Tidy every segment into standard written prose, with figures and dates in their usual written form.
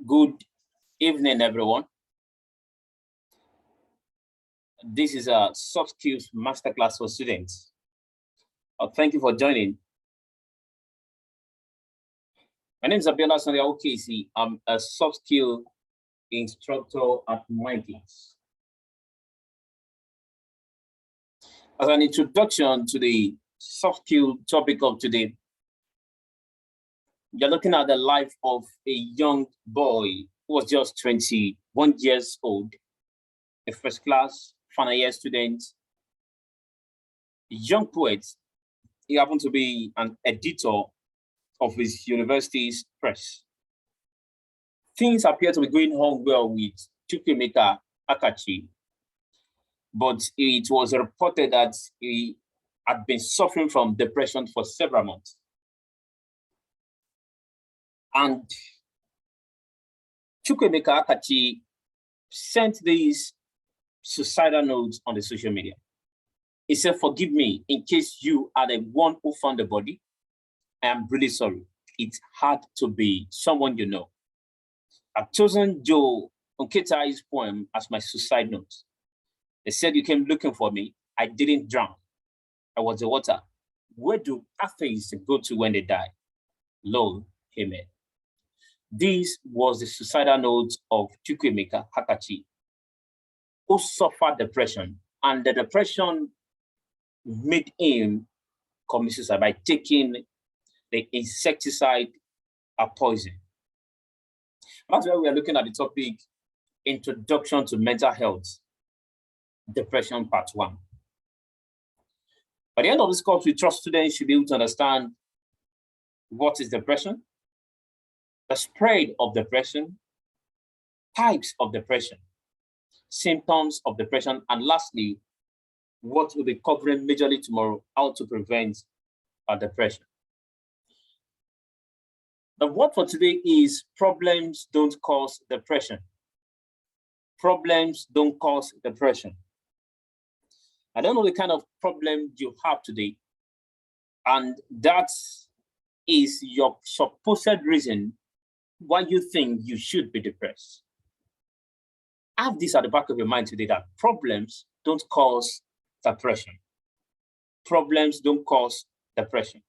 Good evening, everyone. This is a Soft Skills Masterclass for students. Thank you for joining. My name is Abiola from Awokiyesi. I'm a soft skill instructor at Mindklass. As an introduction to the soft skill topic of today, you're looking at the life of a young boy who was just 21 years old, a first class final year student, a young poet. He happened to be an editor of his university's press. Things appear to be going on well with Chukwuemeka Akachi, but it was reported that he had been suffering from depression for several months. And Chukwuemeka Akachi sent these suicidal notes on the social media. He said, "Forgive me in case you are the one who found the body. I am really sorry. It had to be someone you know. I've chosen Joe Onketai's poem as my suicide note. They said you came looking for me. I didn't drown. I was the water. Where do atheists go to when they die? Lol, amen." This was the suicidal note of Chukwuemeka Akachi, who suffered depression, and the depression made him commit suicide by taking the insecticide poison. That's why we are looking at the topic, Introduction to Mental Health, Depression Part 1. By the end of this course, we trust students should be able to understand what is depression, the spread of depression, types of depression, symptoms of depression, and lastly, what we'll be covering majorly tomorrow, how to prevent depression. The word for today is problems don't cause depression. Problems don't cause depression. I don't know the kind of problem you have today, and that is your supposed reason why you think you should be depressed. Have this at the back of your mind today, that problems don't cause depression. Problems don't cause depression.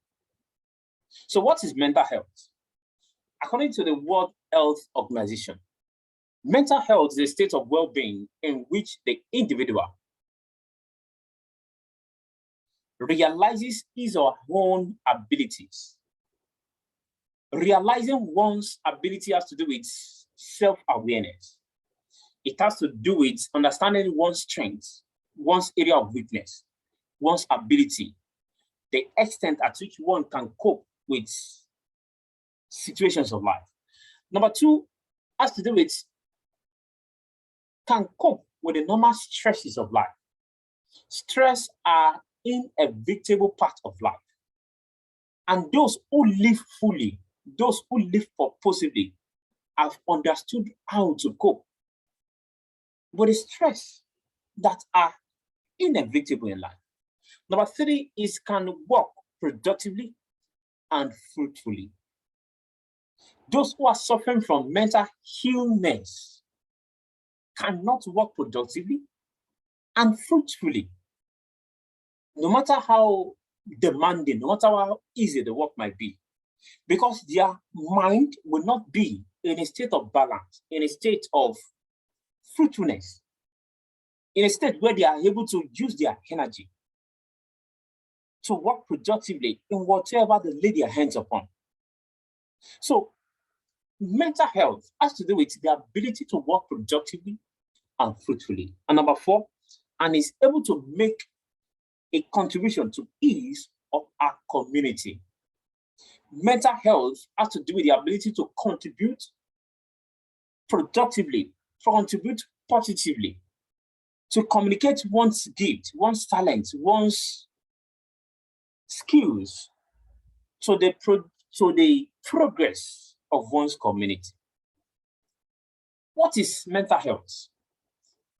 So what is mental health? According to the World Health Organization, mental health is a state of well-being in which the individual realizes his or her own abilities. Realizing one's ability has to do with self-awareness. It has to do with understanding one's strengths, one's area of weakness, one's ability, the extent at which one can cope with situations of life. Number two has to do with can cope with the normal stresses of life. Stress are inevitable part of life. And those who live fully, those who live purposefully, have understood how to cope with the stress that are inevitable in life. Number three is can work productively and fruitfully. Those who are suffering from mental illness cannot work productively and fruitfully. No matter how demanding, no matter how easy the work might be, because their mind will not be in a state of balance, in a state of fruitfulness, in a state where they are able to use their energy to work productively in whatever they lay their hands upon. So mental health has to do with the ability to work productively and fruitfully. And number four, and is able to make a contribution to ease of our community. Mental health has to do with the ability to contribute productively, contribute positively, to communicate one's gift, one's talent, one's skills to the progress of one's community. What is mental health?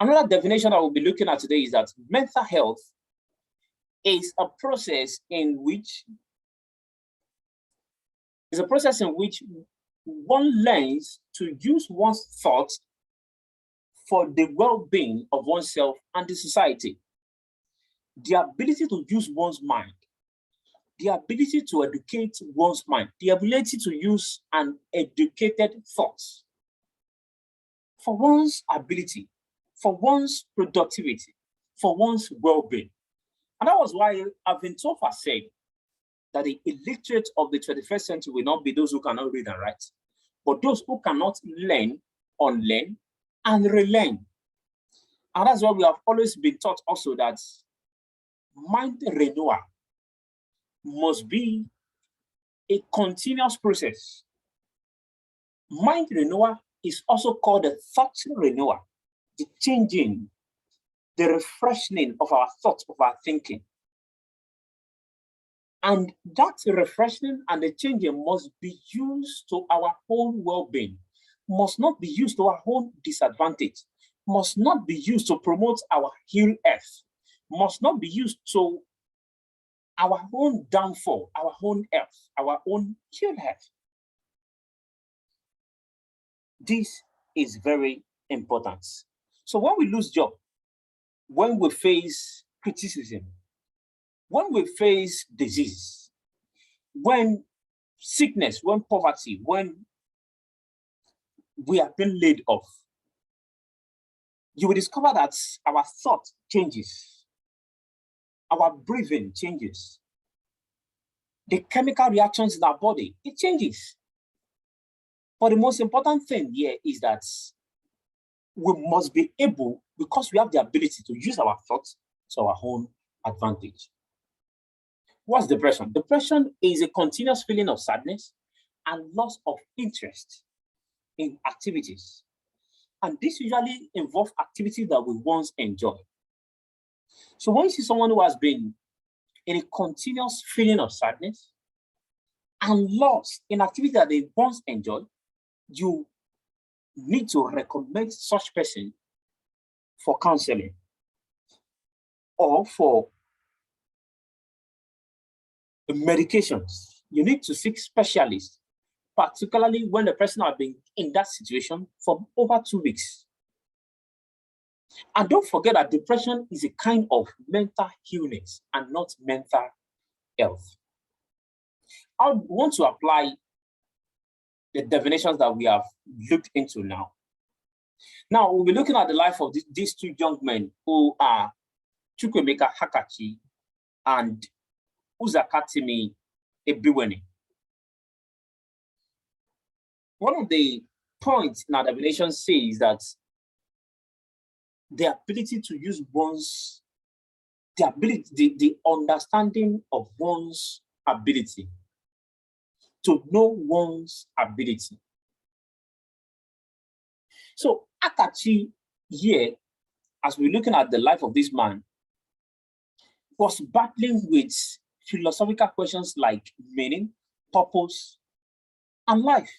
Another definition I will be looking at today is that mental health is a process in which one learns to use one's thoughts for the well-being of oneself and the society. The ability to use one's mind, the ability to educate one's mind, the ability to use an educated thoughts for one's ability, for one's productivity, for one's well-being. And that was why Alvin Toffler said that the illiterate of the 21st century will not be those who cannot read and write, but those who cannot learn, unlearn, and relearn. And that's why we have always been taught also that mind renewal must be a continuous process. Mind renewal is also called the thought renewal, the changing, the refreshing of our thoughts, of our thinking. And that refreshing and the changing must be used to our own well-being, must not be used to our own disadvantage, must not be used to promote our ill health, must not be used to our own downfall, our own health, our own ill health. This is very important. So when we lose job, when we face criticism, when we face disease, when sickness, when poverty, when we have been laid off, you will discover that our thought changes, our breathing changes, the chemical reactions in our body, it changes. But the most important thing here is that we must be able, because we have the ability to use our thoughts to our own advantage. What's depression? Depression is a continuous feeling of sadness and loss of interest in activities. And this usually involves activities that we once enjoyed. So when you see someone who has been in a continuous feeling of sadness and loss in activities that they once enjoyed, you need to recommend such person for counseling or for medications. You need to seek specialists, particularly when the person has been in that situation for over 2 weeks. And don't forget that depression is a kind of mental illness and not mental health. I want to apply the definitions that we have looked into now. Now, we'll be looking at the life of these two young men who are Chukwemeka Hakachi and Uzakatimi Ebiweni. One of the points in our definition says that the ability to use one's, the understanding of one's ability, to know one's ability. So Akachi here, as we're looking at the life of this man, was battling with philosophical questions like meaning, purpose, and life.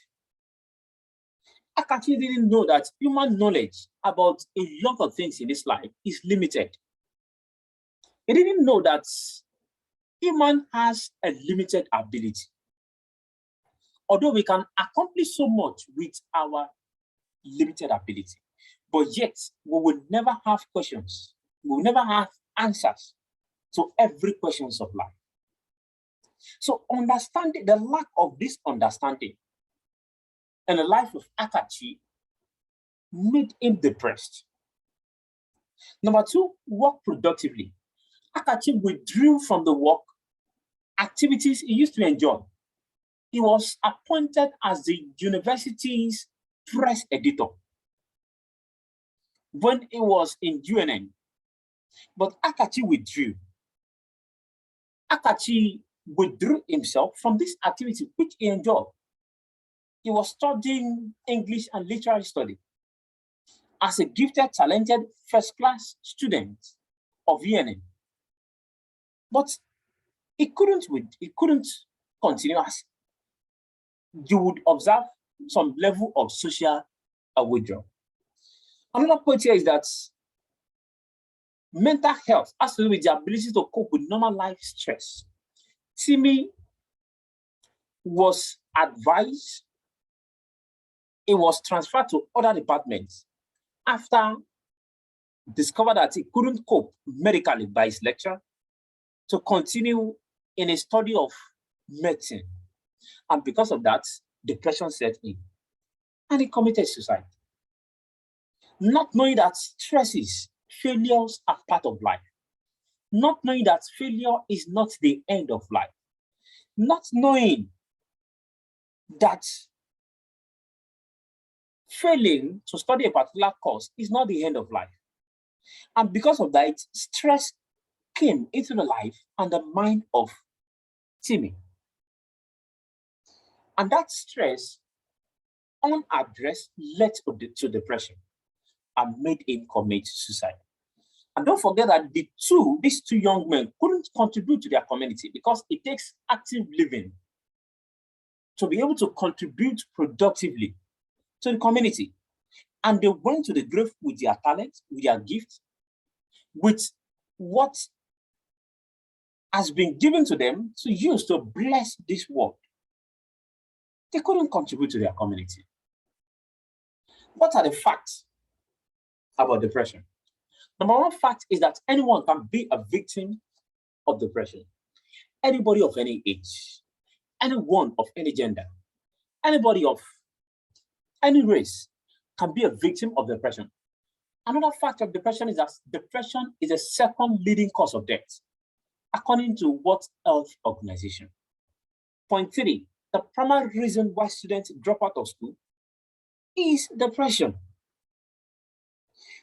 Akachi didn't know that human knowledge about a lot of things in this life is limited. He didn't know that human has a limited ability. Although we can accomplish so much with our limited ability, but yet we will never have questions. We will never have answers to every questions of life. So understanding, the lack of this understanding in the life of Akachi made him depressed. Number two, work productively. Akachi withdrew from the work activities he used to enjoy. He was appointed as the university's press editor when he was in UNN. But Akachi withdrew. Akachi withdrew himself from this activity which he enjoyed. He was studying English and literary study as a gifted, talented, first-class student of UNN. But he couldn't continue, as you would observe some level of social withdrawal. Another point here is that mental health has to do with the ability to cope with normal life stress. Timi was advised he was transferred to other departments after discovered that he couldn't cope medically by his lecture to continue in a study of medicine. And because of that, depression set in. And he committed suicide. Not knowing that stresses, failures are part of life. Not knowing that failure is not the end of life. Not knowing that failing to study a particular course is not the end of life. And because of that, stress came into the life and the mind of Timmy. And that stress, unaddressed, led to depression and made him commit suicide. And don't forget that these two young men couldn't contribute to their community because it takes active living to be able to contribute productively to the community. And they went to the grave with their talent, with their gifts, with what has been given to them to use to bless this world. They couldn't contribute to their community. What are the facts about depression? Number one fact is that anyone can be a victim of depression. Anybody of any age, anyone of any gender, anybody of any race can be a victim of depression. Another fact of depression is that depression is the second leading cause of death, according to World Health Organization. Point 3, the primary reason why students drop out of school is depression.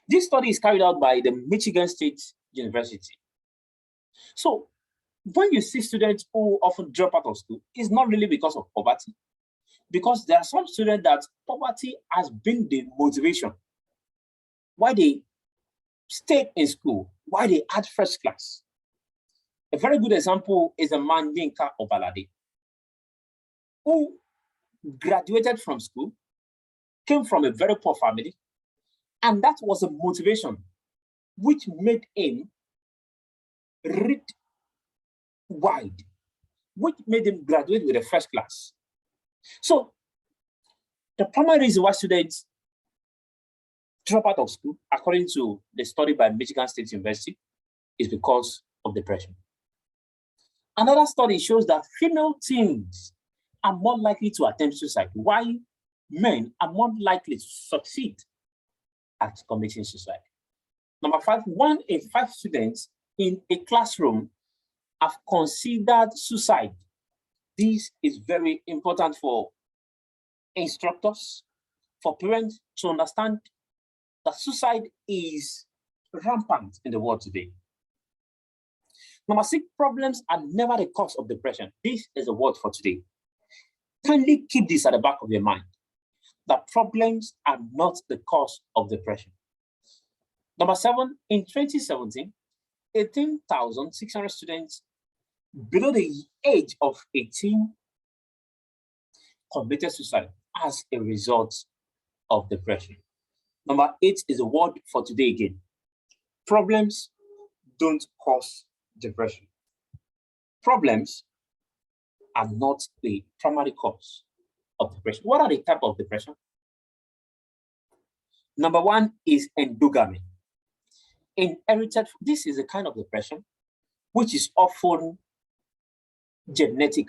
This study is carried out by the Michigan State University. So when you see students who often drop out of school, it's not really because of poverty, because there are some students that poverty has been the motivation why they stayed in school, why they had first class. A very good example is a man named Obalade, who graduated from school, came from a very poor family, and that was a motivation which made him read wide, which made him graduate with a first class. So the primary reason why students drop out of school, according to the study by Michigan State University, is because of depression. Another study shows that female teens are more likely to attempt suicide, while men are more likely to succeed at committing suicide. Number 5, 1 in 5 students in a classroom have considered suicide. This is very important for instructors, for parents to understand that suicide is rampant in the world today. Number 6, problems are never the cause of depression. This is a word for today. Kindly keep this at the back of your mind, that problems are not the cause of depression. Number 7, in 2017, 18,600 students below the age of 18 committed suicide as a result of depression. Number 8 is a word for today again. Problems don't cause depression. Problems are not the primary cause of depression. What are the types of depression? Number 1 is endogamy. Inherited, this is a kind of depression which is often genetic.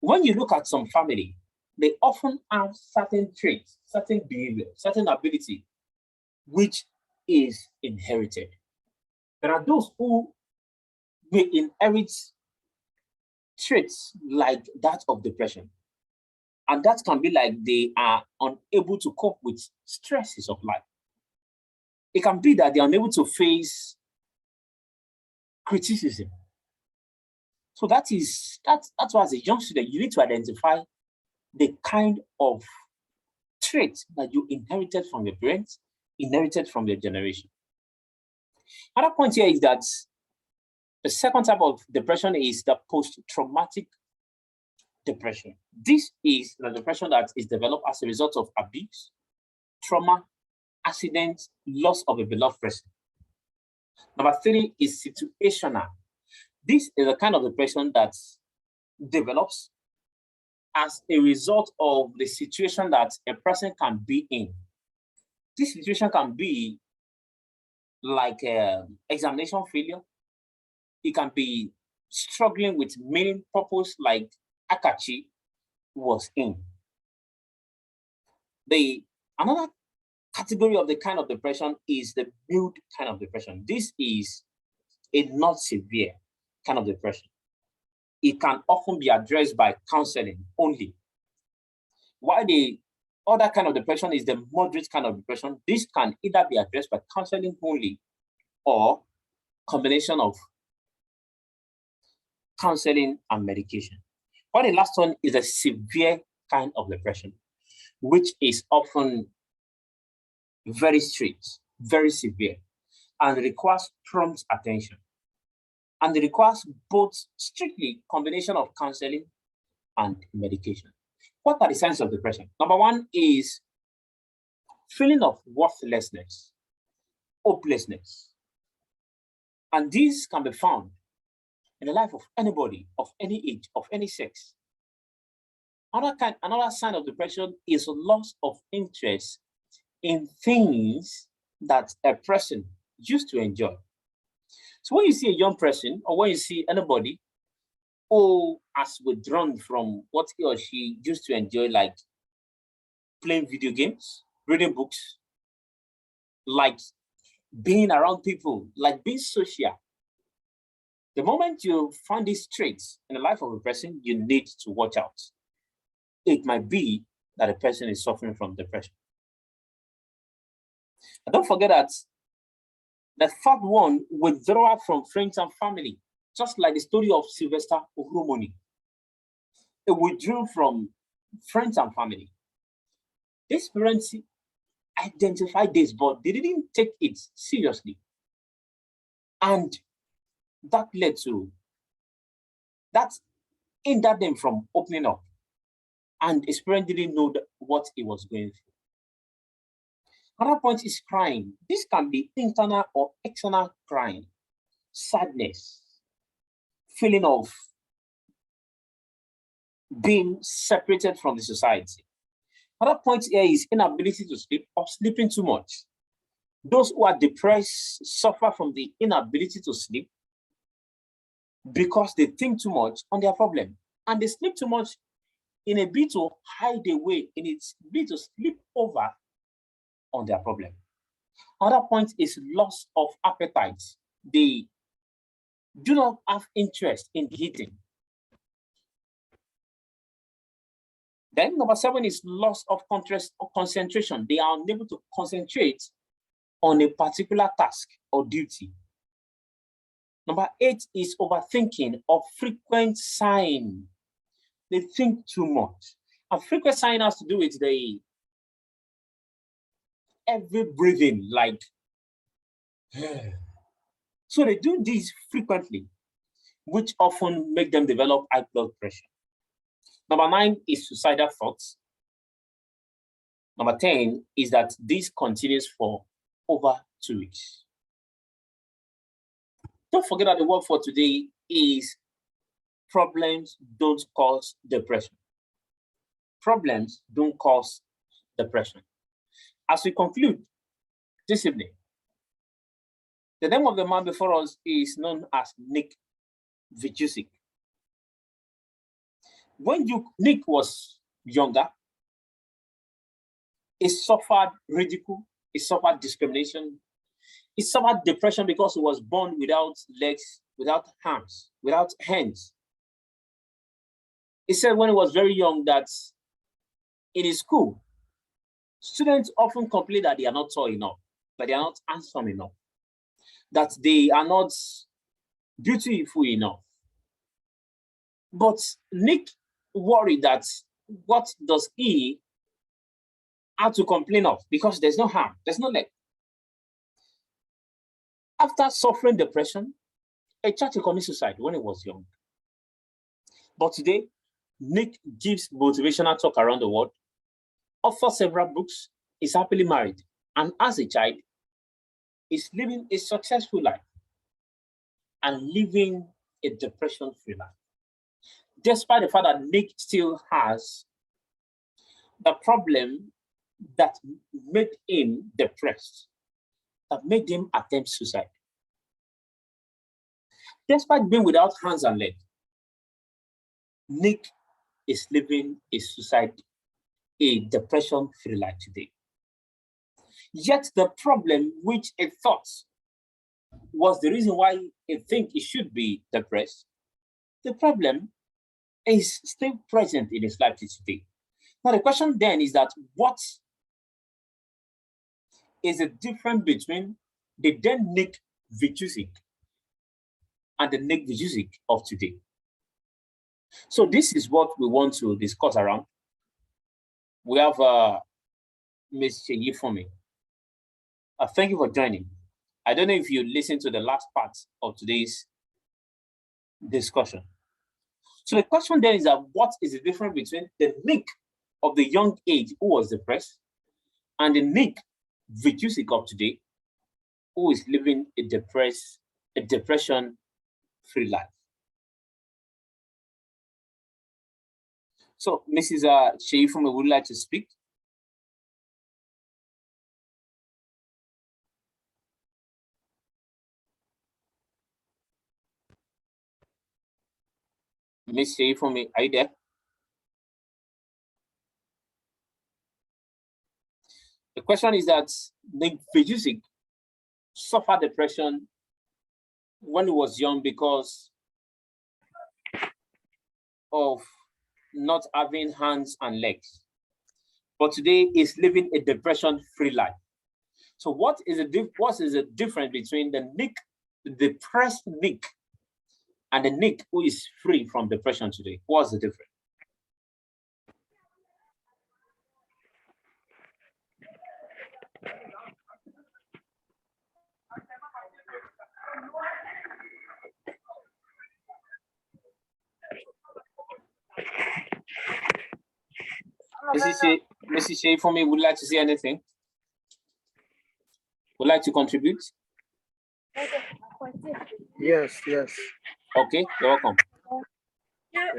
When you look at some family, they often have certain traits, certain behavior, certain ability, which is inherited. There are those who may inherit traits like that of depression. And that can be like they are unable to cope with stresses of life. It can be that they are unable to face criticism. So that's why as a young student, you need to identify the kind of traits that you inherited from your parents, inherited from your generation. Another point here is that the second type of depression is the post-traumatic depression. This is the depression that is developed as a result of abuse, trauma, accident, loss of a beloved person. Number 3 is situational. This is a kind of depression that develops as a result of the situation that a person can be in. This situation can be like examination failure. It can be struggling with meaning, purpose, like Akachi was in. Another category of the kind of depression is the mild kind of depression. This is a not severe kind of depression. It can often be addressed by counseling only. While the other kind of depression is the moderate kind of depression, this can either be addressed by counseling only or combination of counseling and medication. While the last one is a severe kind of depression, which is often very strict, very severe, and requires prompt attention. And it requires both strictly combination of counseling and medication. What are the signs of depression? Number one is feeling of worthlessness, hopelessness. And these can be found in the life of anybody, of any age, of any sex. Another sign of depression is loss of interest in things that a person used to enjoy. So when you see a young person or when you see anybody who has withdrawn from what he or she used to enjoy, like playing video games, reading books, like being around people, like being social, the moment you find these traits in the life of a person, you need to watch out. It might be that a person is suffering from depression. And don't forget that the third one, withdrawal from friends and family, just like the story of Sylvester Ohromoni. He withdrew from friends and family. These parents identified this, but they didn't take it seriously. And that led to, that hindered them from opening up. And his parents didn't know what he was going through. Another point is crying. This can be internal or external crying, sadness, feeling of being separated from the society. Another point here is inability to sleep or sleeping too much. Those who are depressed suffer from the inability to sleep because they think too much on their problem. And they sleep too much in a bid to hide away, in its bid to sleep over on their problem. Another point is loss of appetite. They do not have interest in eating. Then number 7 is loss of concentration. They are unable to concentrate on a particular task or duty. Number 8 is overthinking or frequent sighing. They think too much. And frequent sighing has to do with the every breathing, like so they do this frequently, which often make them develop high blood pressure. Number 9 is suicidal thoughts. Number 10 is that this continues for over 2 weeks. Don't forget that the word for today is problems don't cause depression. Problems don't cause depression. As we conclude this evening, the name of the man before us is known as Nick Vujicic. When Nick was younger, he suffered ridicule, he suffered discrimination, he suffered depression because he was born without legs, without arms, without hands. He said when he was very young that in his school, students often complain that they are not tall enough, that they are not handsome enough, that they are not beautiful enough. But Nick worried that what does he have to complain of? Because there's no arm, there's no leg. After suffering depression, he tried to commit suicide when he was young. But today, Nick gives motivational talk around the world, authors several books, is happily married, and as a child, is living a successful life and living a depression-free life. despite the fact that Nick still has the problem that made him depressed, that made him attempt suicide. Despite being without hands and legs, Nick is living a depression-free life today. Yet the problem which he thought was the reason why he think he should be depressed, the problem is still present in his life today. Now the question then is that what is the difference between the then Nick Vujicic and the Nick Vujicic of today? So this is what we want to discuss around. We have Ms. Yifumi. Thank you for joining. I don't know if you listened to the last part of today's discussion. So the question then is that what is the difference between the Nick of the young age who was depressed and the Nick Vujicic of today who is living a depression-free life? So, Mrs. Sheifumi, would like to speak? Ms. Sheifumi, are you there? The question is that Nick Vujicic suffered depression when he was young because of not having hands and legs, but today is living a depression-free life. So what is the difference between the depressed Nick and the Nick who is free from depression today? What's the difference? Mrs. Sheifumi, would like to say anything? Would like to contribute? Yes. Okay, you're welcome. Yes.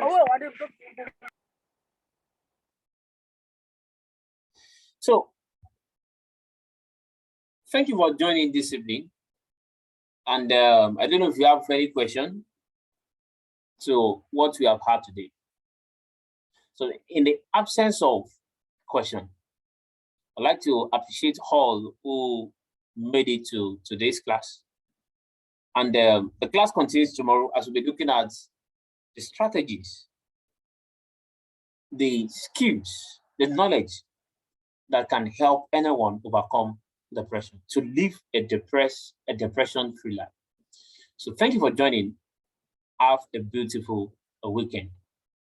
So, thank you for joining this evening. And I don't know if you have any question to what we have had today. So in the absence of question, I'd like to appreciate all who made it to today's class. And the class continues tomorrow as we'll be looking at the strategies, the skills, the knowledge that can help anyone overcome depression, to live a depression-free life. So thank you for joining. Have a beautiful weekend.